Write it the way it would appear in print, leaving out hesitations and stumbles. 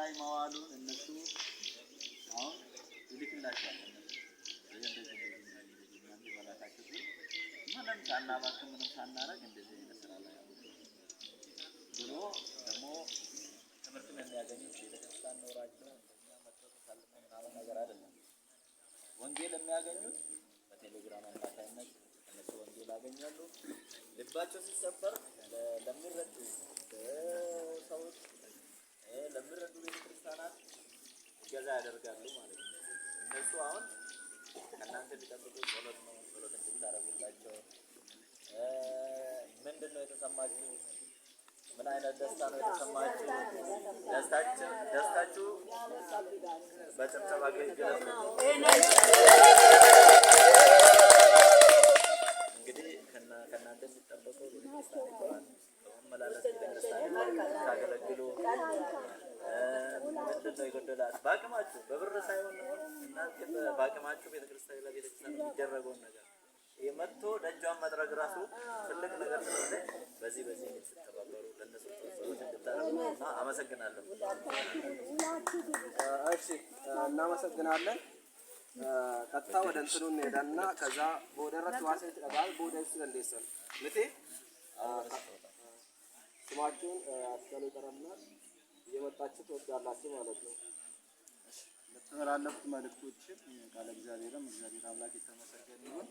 ላይ ማዋሉን እነሱ አሁን ይልክላቸዋል። ምንም ሳናባክን ምንም ሳናረግ እንደዚህ አይነት ስራ ላይ ብሎ ደግሞ ትምህርት የሚያገኙት ቤተክርስቲያን ኖራቸው እንደኛ መጥተው ተሳልፈው ምናምን ነገር አይደለም። ወንጌል የሚያገኙት በቴሌግራም አማካኝነት እነሱ ወንጌል ያገኛሉ። ልባቸው ሲሰበር ለሚረዱ ሰዎች ለሚረዱ ቤተክርስቲያናት እገዛ ያደርጋሉ ማለት ነው። እነሱ አሁን ከእናንተ ሊጠብቁት ጸሎት ነው። ጸሎት እንድታረጉላቸው ምንድነው የተሰማችሁ? ምን አይነት ደስታ ነው የተሰማችሁ? ደስታችሁ በጭብጨባ ገለጹ። እንግዲህ ከእናንተ የሚጠበቀው ቤተክርስቲያን በመመላለስ ቤተክርስቲያን ታገለግሉ። ምንድነው የጎደላት? በአቅማችሁ በብር ሳይሆን እናንተ በአቅማችሁ ቤተክርስቲያን ለቤተክርስቲያን የሚደረገውን ነገር የመጥቶ ደጇን መጥረግ ራሱ ትልቅ ነገር ስለሆነ በዚህ እንድትተባበሩ ለነሱ ጸሎት እንድታረጉና አመሰግናለሁ። እሺ እናመሰግናለን። ቀጥታ ወደ እንትኑ እንሄዳና ከዛ ቦደረት ዋሴት ቀባል ቦደስ እንደሰን ለቴ ስማችሁን አስከሉ ተረምና እየመጣችሁ ትወዳላችሁ ማለት ነው። ለተላለፉት መልእክቶችን ቃለ እግዚአብሔር አምላክ የተመሰገነ ይሁን።